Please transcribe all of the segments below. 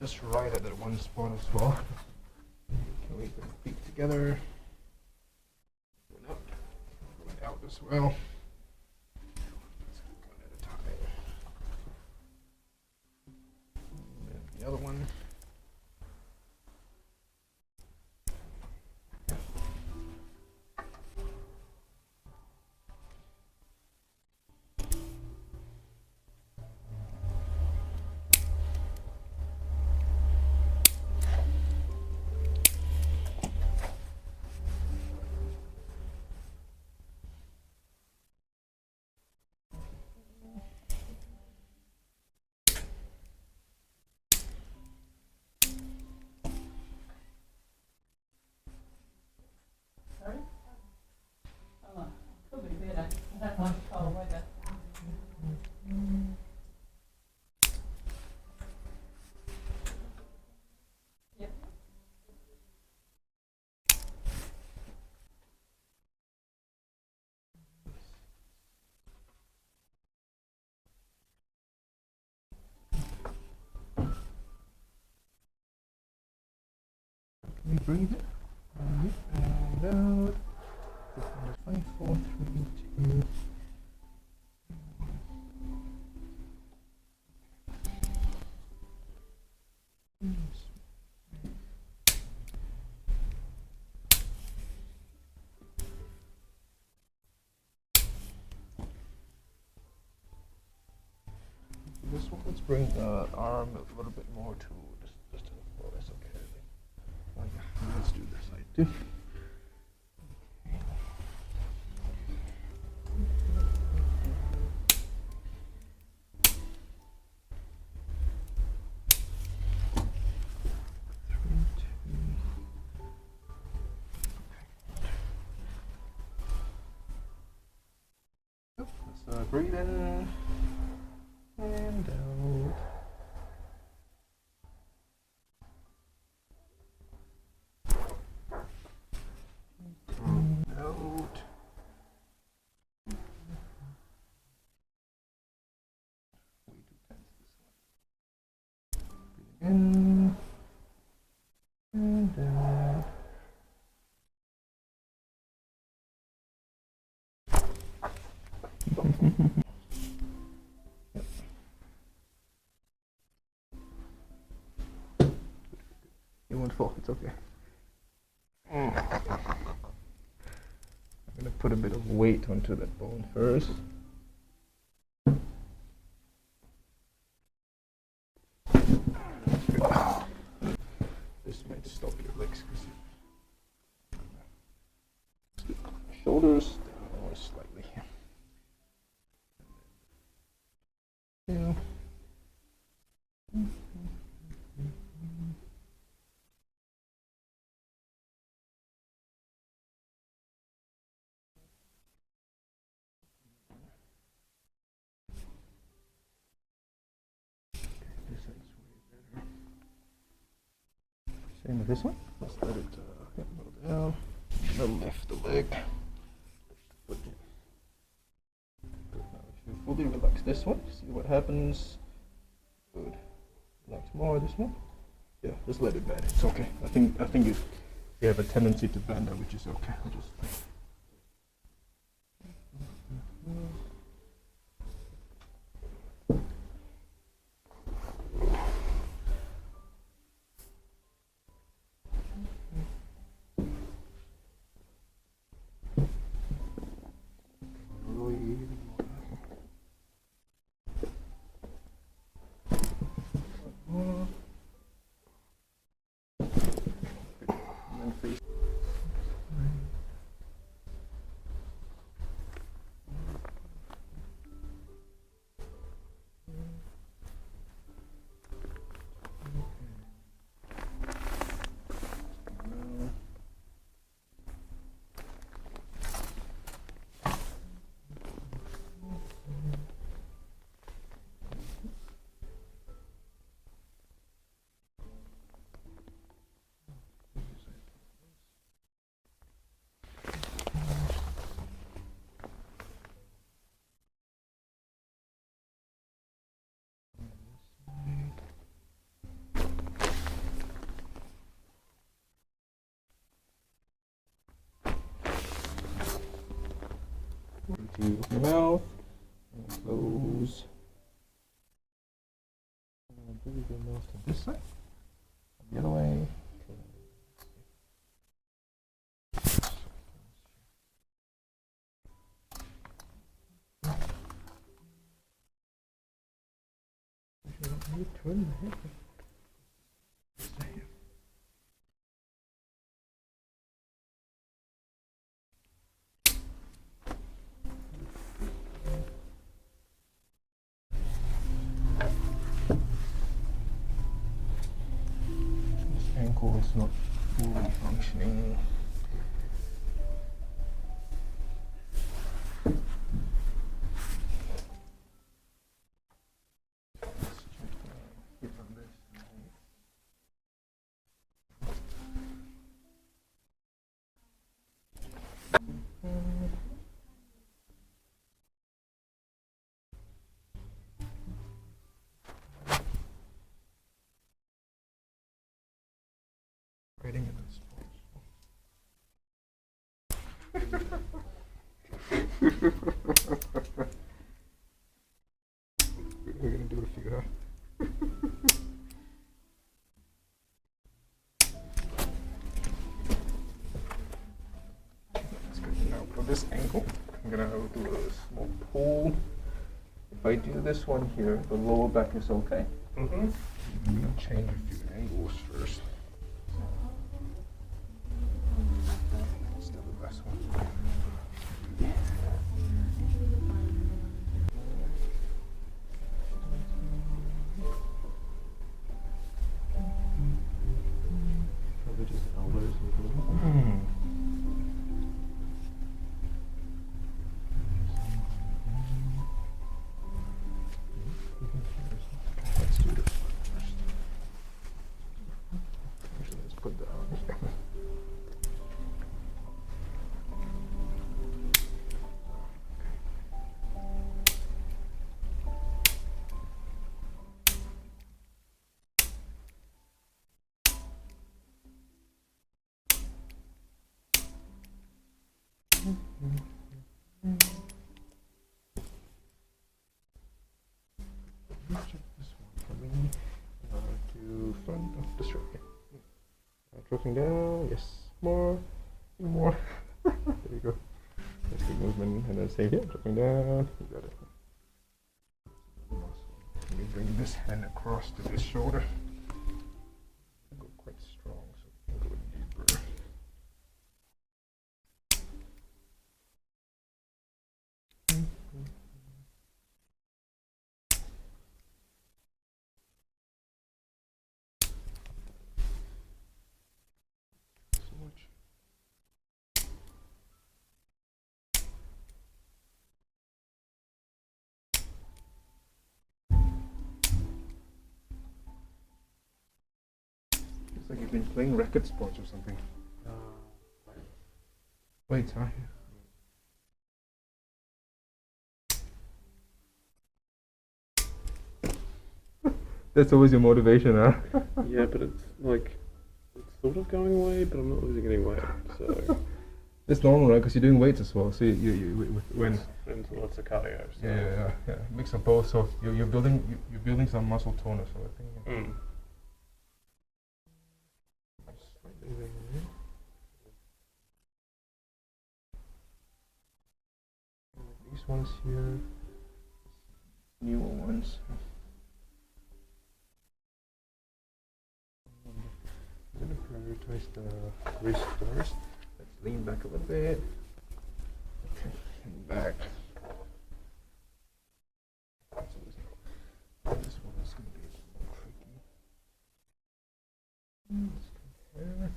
just right at that one spot as well. Can we put the feet together? Going up, going out as well. Let's keep one at a time. And then the other one. Can you breathe it? And out. 5, 4, 3, 2. This one, let's bring the arm a little bit more to this to the floor. That's okay. Oh, yeah. Let's do this side too. Let's breathe in and out. Out. Way too tense this one. Breathing in and out. Yep. It won't fall, it's okay. I'm gonna put a bit of weight onto that bone first. This might stop your legs because shoulders down more slightly. Yeah. This side's way better. Same with this one. Let's let it go down. I'll lift the leg. Good. Now, if you fully relax this one, see what happens. Good. Relax more this one. Yeah, just let it bend. It's okay. I think you have a tendency to bend that, which is okay. I'll just. you open your mouth and close. Bring your mouth to this side, the other way. You turn the head. This ankle is not fully functioning. Writing in this We're gonna do a few, huh? That's good. Now for this ankle, I'm gonna do a small pull. If I do this one here, the lower back is okay. I'm gonna change a few angles first. Still the best one. Probably just elbows. Let's do this one first. Actually, let's put that on here. Check this one for me. To front of the stroke. Dropping down. Yes. More. More. There you go. That's good movement. And then same here. Dropping down. You got it. Let me bring this hand across to this shoulder. Go quite strong so we can go deeper. So much. It's like you've been playing racket sports or something. Wait, huh? That's always your motivation, huh? Yeah, but it's like it's sort of going away, but I'm not losing any weight, so It's normal, right? Because you're doing weights as well. So when and lots of cardio. So. yeah, mix of both. So you're building some muscle toner. So I think. Mm. These ones here, newer ones. I'm gonna prioritize the wrist first. Let's lean back a little bit. Okay, and back. This one is gonna be a little more tricky. Let's compare.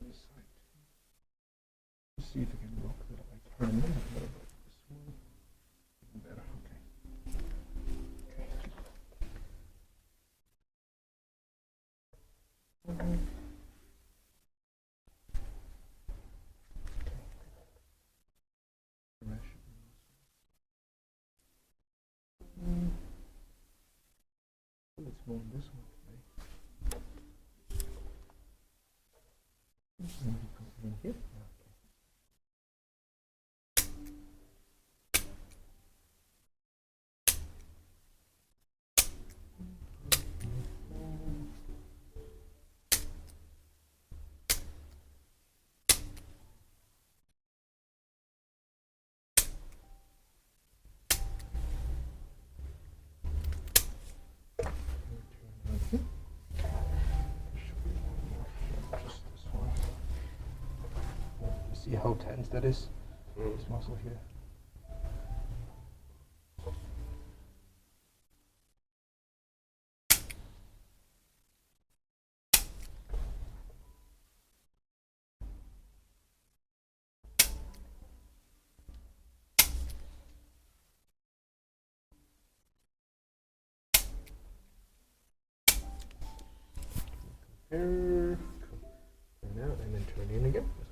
This side. Let's see if I can lock that I turn a little bit. This one. Even better. Okay. Okay. Let's go on this one today. Maybe go in here. See how tense that is? Mm. This muscle here. Turn out and then turn in again.